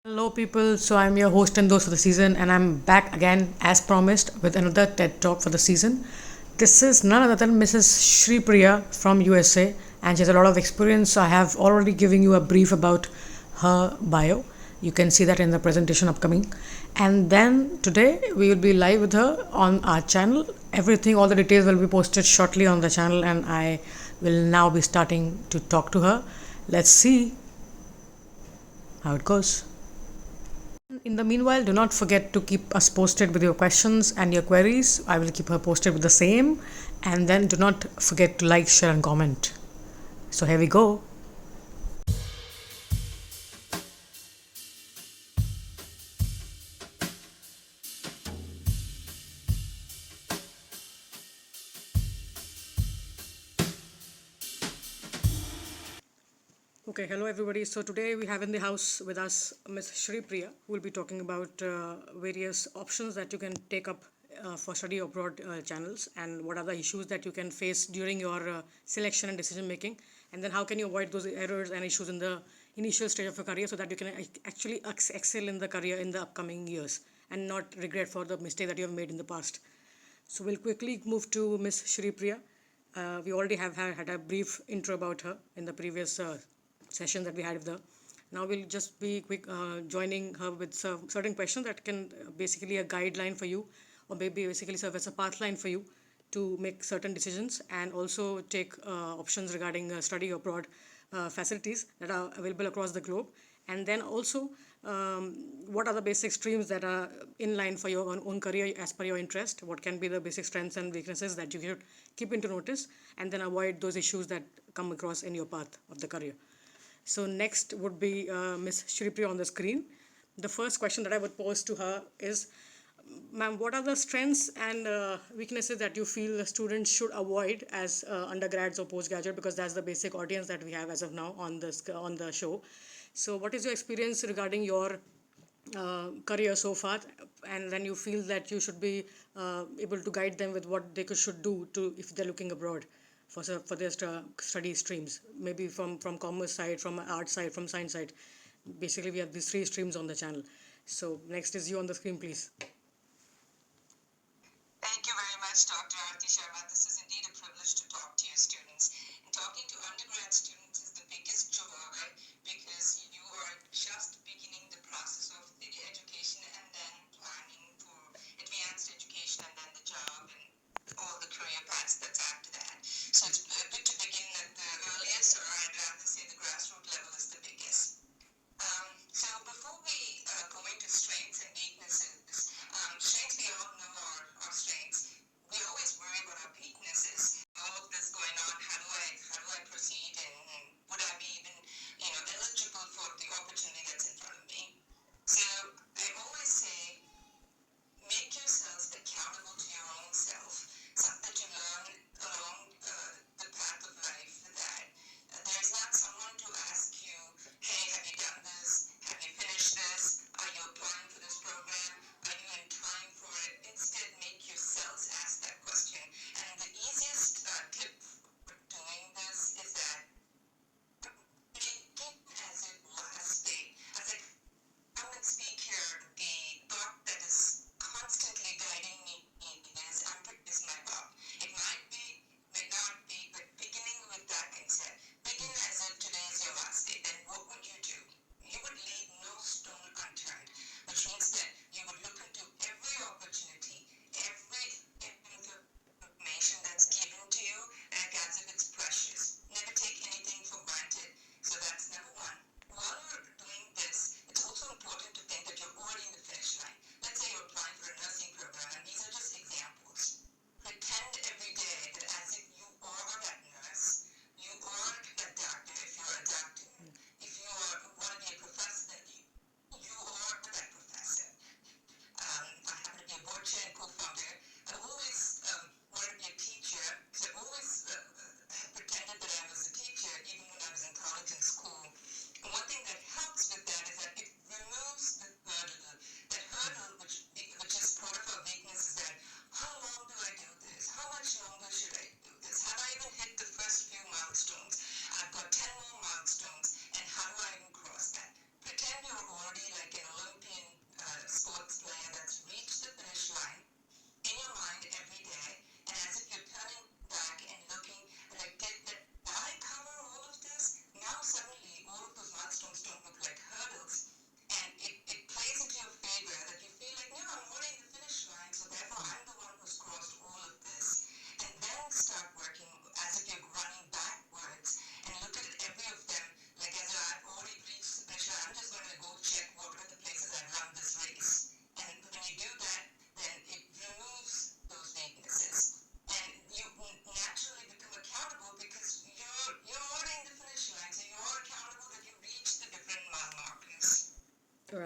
Hello, people. So, I'm your host and host for the season, and I'm back again as promised with another TED Talk for the season. This is none other than Mrs. Sripriya from USA, and she has a lot of experience. So I have already given you a brief about her bio. You can see that in the presentation upcoming. And then today we will be live with her on our channel. Everything, all the details will be posted shortly on the channel, and I will now be starting to talk to her. Let's see how it goes. In the meanwhile, do not forget to keep us posted with your questions and your queries. I will keep her posted with the same. And then do not forget to like, share, and comment. So here we go. Okay, hello everybody. So today we have in the house with us Ms. Sripriya, who will be talking about various options that you can take up for study abroad channels, and what are the issues that you can face during your selection and decision making, and then how can you avoid those errors and issues in the initial stage of your career so that you can actually excel in the career in the upcoming years and not regret for the mistake that you have made in the past. So we'll quickly move to Ms. Sripriya. We already have had a brief intro about her in the previous session that we had with her. Now we'll just be quick joining her with certain questions that can basically a guideline for you, or maybe basically serve as a path line for you to make certain decisions, and also take options regarding study abroad facilities that are available across the globe, and then also what are the basic streams that are in line for your own career as per your interest, what can be the basic strengths and weaknesses that you should keep into notice, and then avoid those issues that come across in your path of the career. So next would be Ms. Shripriya on the screen. The first question that I would pose to her is, ma'am, what are the strengths and weaknesses that you feel the students should avoid as undergrads or postgraduate? Because that's the basic audience that we have as of now on the show. So, what is your experience regarding your career so far, and then you feel that you should be able to guide them with what they should do to if they're looking abroad for their study streams, maybe from commerce side, from art side, from science side. Basically, we have these three streams on the channel. So next is you on the screen, please. Thank you very much, Dr. Aarti Sharma. This is indeed a privilege to talk to your students. And talking to undergrad students is the biggest joy because you are just beginning the process of the education and then planning for advanced education and then the job and all the career paths that's after that. So it's good to begin at the earliest, or I'd rather say the grassroots level is the biggest. So before we go into strengths and weaknesses, strengths we all know are strengths. We always worry about our weaknesses. All of this going on, how do I proceed, and would I be even eligible for the opportunity that's in front of me? So I always say, make yourselves accountable to your own self. Something that you learn along the path of life, that there's not someone to ask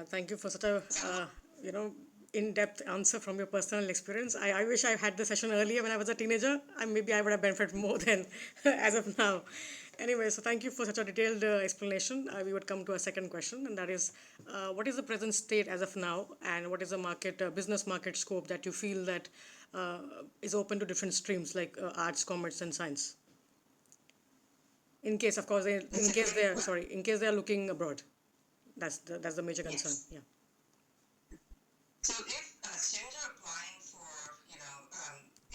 Thank you for such a you know in-depth answer from your personal experience. I wish I had the session earlier when I was a teenager. Maybe I would have benefited more than as of now. Anyway, so thank you for such a detailed explanation. We would come to a second question, and that is, what is the present state as of now, and what is the market, business market scope that you feel that is open to different streams like arts, commerce, and science? In case, of course, in case they are looking abroad. That's the major concern. Yes. Yeah. So if students are applying for,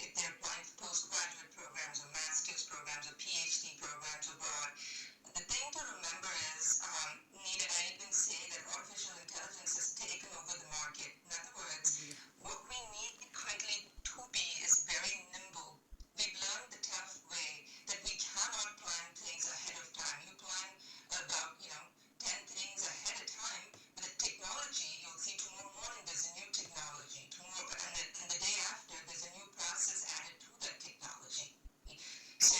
if they're applying for postgraduate programs or master's programs or PhD programs abroad, the thing to remember is, Nita, I even say that artificial intelligence has taken over the market. In other words, what we need currently to be is very nimble. We've learned the tough way that we cannot plan things ahead of time. You plan about, 10 things ahead of time, but the technology, you'll see tomorrow morning there's a new technology. Tomorrow, and the day after, there's a new process added to that technology. So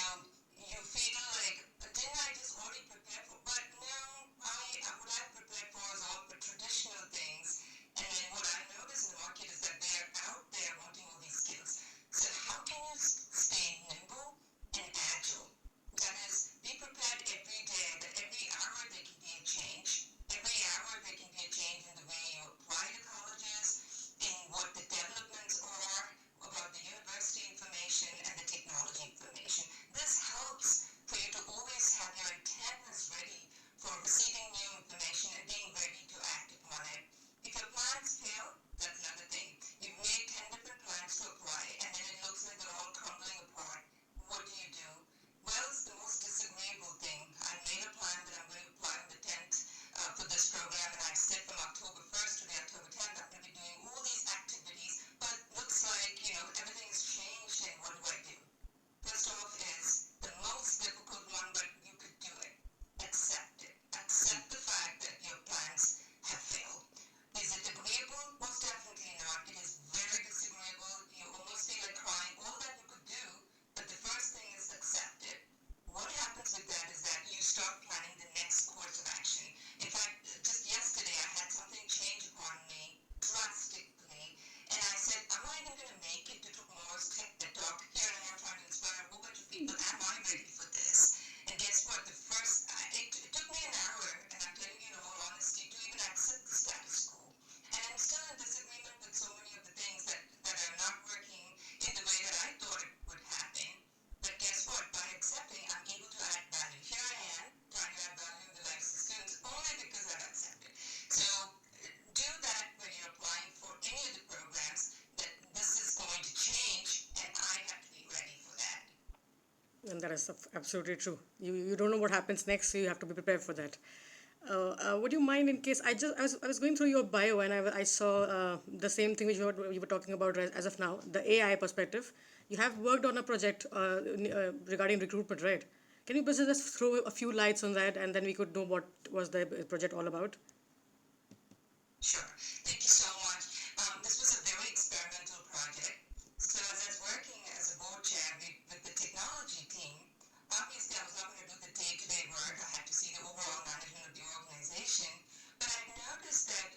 you feel like, didn't I just already prepare for? But no, what I prepared for is all the traditional things. And then what I notice in the market is that they're out there wanting all these skills. So how can you stay nimble and agile? That is, be prepared every day that every hour there can be a change. Every hour there can be a change in the way you apply to colleges, in what the developments are about the university information and the technology information. This helps for you to always have your antennas ready for receiving new information and being ready to act upon it. If your plans fail, that's another thing. You've made 10 different plans to apply, and then it looks like they're all crumbling apart. What do you do? Well, it's the most disagreeable thing. I made a plan that I'm going to apply on the 10th for this program, and I said from October 1st to the October 10th, I'm going to be doing all these activities, but looks like, everything has changed, and what do I do? First off is the most difficult one, but you could do it. Accept it. Accept the fact that your plans have failed. Is it agreeable? Most definitely not. It is very disagreeable. You almost feel like crying. All that you could do, but the first thing is accept it. What happens with that is that you start planning the next course of action. In fact, just yesterday I had something change upon me drastically, and I said, am I even going to make it to tomorrow's Tedxtalk? Here I am trying to inspire a whole bunch of people. Am I ready for this? And guess what? It took me an hour, and I'm telling you in all honesty, to even accept the status quo. And I'm still in disagreement with so many of the things that are not working in the way that I thought it would happen. But guess what? By accepting, I'm able to add value. Here I am, trying to add value in the lives of students only because I've accepted. So do that when you're applying for any of the programs, that this is going to change, and I have to be ready for that. And that is absolutely true. You don't know what happens next, so you have to be prepared for that. Would you mind, in case I was going through your bio, and I saw the same thing which you were talking about as of now, the AI perspective. You have worked on a project regarding recruitment, right? Can you just throw a few lights on that, and then we could know what was the project all about? Sure. Thank you so much. This was a very experimental project. So as I was working as a board chair with the technology team, obviously I was not going to do the day-to-day work. I had to see the overall management of the organization. But I noticed that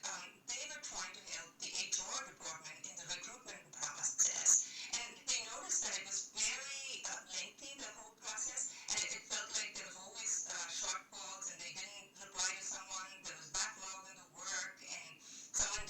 they were trying to help the HR department in the recruitment process. And they noticed that it was very lengthy, the whole process, and it felt like there was always shortfalls, and they didn't reply to someone. There was backlog in the work, and someone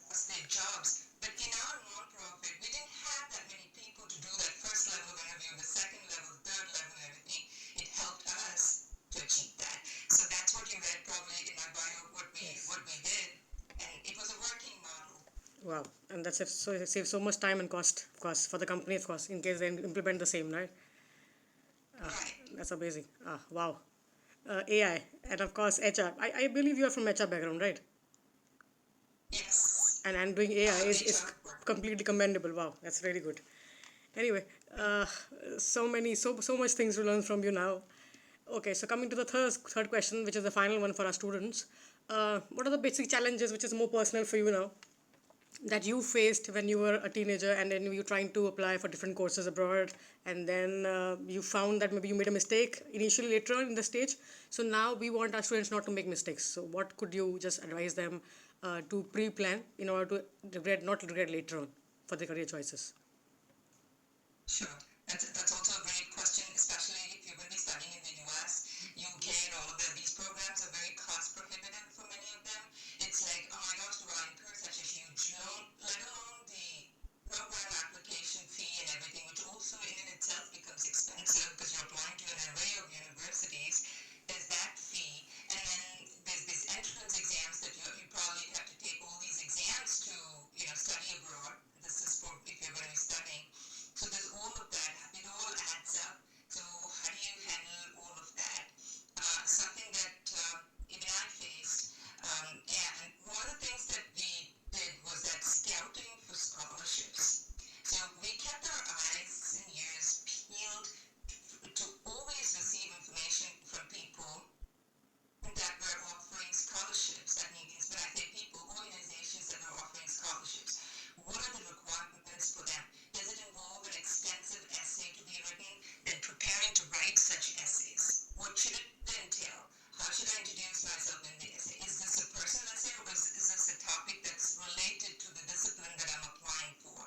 lost their jobs. But in our nonprofit, we didn't have that many people to do that first level of interview, the second level, third level, and everything. It helped us to achieve that. So that's what you read probably in my bio, what we did, and it was a working model. Wow, and that's it. So it saves so much time and cost, of course, for the company, of course, in case they implement the same, right? Right. That's amazing. Wow. AI, and of course HR. I believe you are from HR background, right? Yes. And doing AI is HR. completely commendable. Wow, that's really good. Anyway, uh, so much things to learn from you now. Okay, so coming to the third question, which is the final one for our students. What are the basic challenges, which is more personal for you now, that you faced when you were a teenager and then you trying to apply for different courses abroad, and then you found that maybe you made a mistake initially later on in the stage. So now we want our students not to make mistakes. So what could you just advise them to pre-plan in order to not regret later on for their career choices? Sure. That's also a great question, especially if you're going to be studying in the U.S., U.K., and all of that. These programs are very cost prohibitive for many of them. It's like, oh my gosh, do I incur such a huge loan, let alone the program application fee and everything, which also in and itself becomes expensive because you're applying to an array of universities. There's that fee, and then there's these entrance exams that you probably have to take all these exams to study abroad. This is for if you're going to be studying. So there's all of that. It all adds up. So how do you handle all of that? Something that even I faced. And one of the things that we did was that scouting for scholarships. So we kept our eyes and ears peeled to always receive information from people that were offering scholarships. That means when I say people, organizations that were offering scholarships. What are the requirements for them? Does it involve an extensive essay to be written? Then preparing to write such essays. What should it entail? How should I introduce myself in the essay? Is this a personal essay, or is this a topic that's related to the discipline that I'm applying for?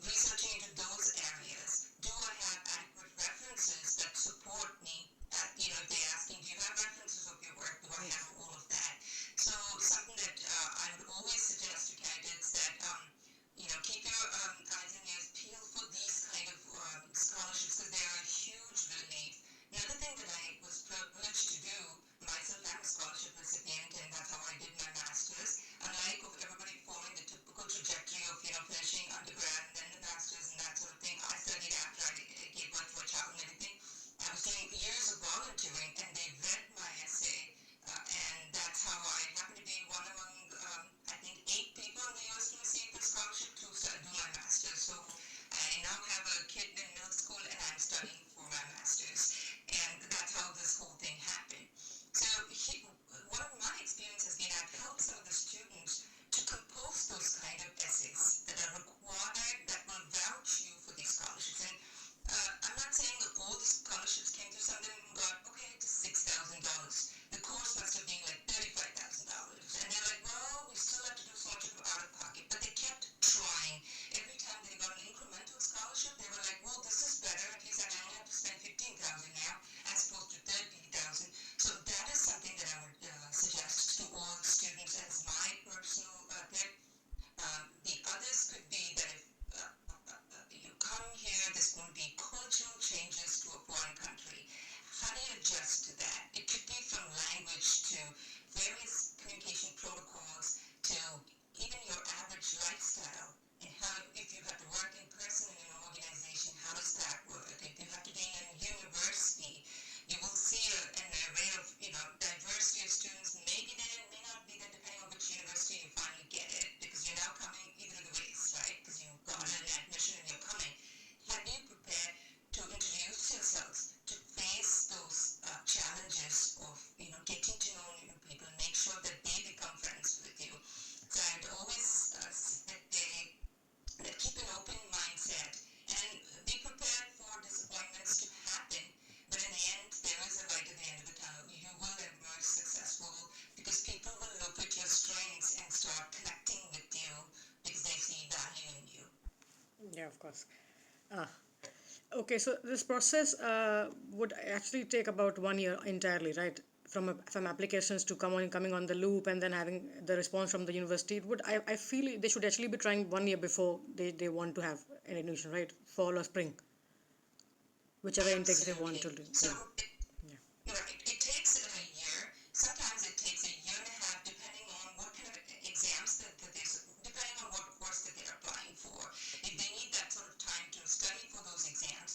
Researching into those areas. Do I have adequate references that support me? If they're asking, do you have references of your work? Do I have all of that? So something that I would always suggest to candidates that, keep your eyes and ears peeled for these kind of scholarships because they are a huge relief. Another thing that I was privileged to do, myself, I'm a scholarship recipient, and that's how I did my master's. Unlike of everybody following the typical trajectory of, finishing undergrad and then the master's and that sort of thing, I studied after I gave birth to a child and everything. I was doing years of volunteering, and they read my essay, and that's how I happened to be one among, I think, 8 people in the U.S. to receive the scholarship to do my master's. So I now have a kid in middle school, and I'm studying for my master's, and that's how this whole thing happened. So one of my experiences has been I've helped some of the students to compose those kind of essays that are required, that will vouch you for these scholarships. And I'm not saying that all the scholarships came through. Some of them got, okay, just $6,000. The course must have been like $35,000. And they're like, well, we still have to do so much of out of pocket. But they kept trying. Every time they got an incremental scholarship, they were like, well, this is better. At least I only have to spend $15,000 now as opposed to $30,000. So that is something that I would suggest to all students as my personal tip. The others could be that if you come here, there's going to be cultural changes to a foreign country. How do you adjust to that? It could be from language to various communication protocols to even your average lifestyle. And how, if you have to work in person in an organization, how does that work? If you have to be in a university, you will see an array of, diversity of students. Maybe they may not be there depending on which university you finally get it, because you're now coming either of the ways, right? Because you've got an admission and you're coming. Have you prepared to introduce yourselves, to face those challenges of, getting to know new people, make sure that they become friends with you? So I'd always say that keep an open mindset and be prepared for disappointments to happen. But in the end, there is a light at the end of the tunnel. You will emerge successful because people will look at your strengths and start connecting with you because they see value in you. Yeah, of course. Ah, okay, so this process would actually take about 1 year entirely, right? from applications to coming on the loop and then having the response from the university. I feel they should actually be trying 1 year before they want to have an admission, right? Fall or spring, whichever intakes they want to do. So Yeah. right, it takes a year. Sometimes it takes a year and a half, depending on what kind of exams depending on what course that they're applying for. If they need that sort of time to study for those exams,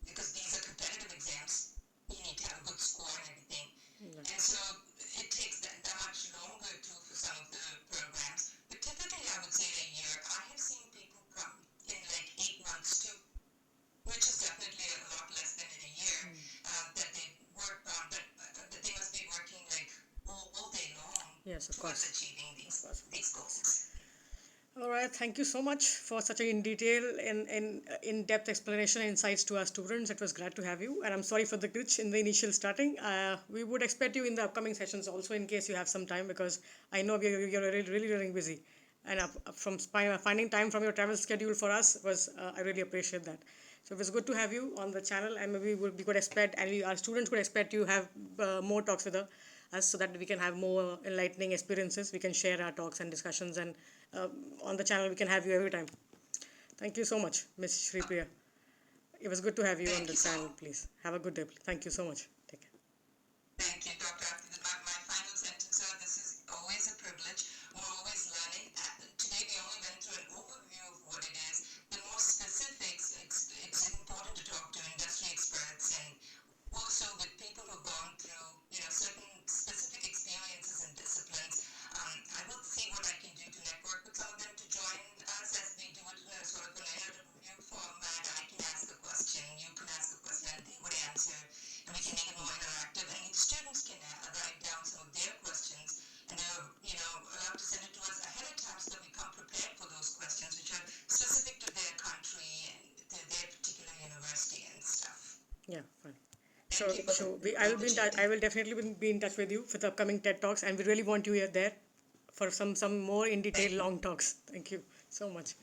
because these are competitive exams, you need to have a good score and everything. And so it takes that much longer too for some of the programs. But typically, I would say a year. I have seen people come in like 8 months too, which is definitely a lot less than in a year that they work on, but they must be working like all day long Yes, of towards course. achieving these goals. All right, thank you so much for such an in detail and in-depth explanation and insights to our students. It was glad to have you, and I'm sorry for the glitch in the initial starting. We would expect you in the upcoming sessions also in case you have some time, because I know you're really really busy, and from finding time from your travel schedule for us was I really appreciate that. So it was good to have you on the channel, and maybe we could expect, and our students could expect you have more talks with us, so that we can have more enlightening experiences. We can share our talks and discussions, and on the channel we can have you every time. Thank you so much, Miss Sripriya. It was good to have you on Thank the you so channel. Please have a good day. Thank you so much. Take care. Thank you, Dr. Aarti. My final sentence, sir, this is always a privilege. We're always learning. Today we only went through an overview of what it is. The more specifics, it's important to talk to industry experts and also with people who've gone through, certain specific experiences and disciplines. I will see what I can do to network with some of them to join us as we do it in a sort of an interview format. I can ask a question, you can ask a question, and they would answer, and we can make it more interactive. And students can write down some of their questions, and they're, allowed to send it to us ahead of time so that we come prepared for those questions, which are specific to their country and to their particular university and stuff. Yeah, fine. Thank Sure, you for sure. the I will be in touch. I opportunity. will definitely be in touch with you for the upcoming TED talks, and we really want you here there for some more in detail long talks. Thank you so much.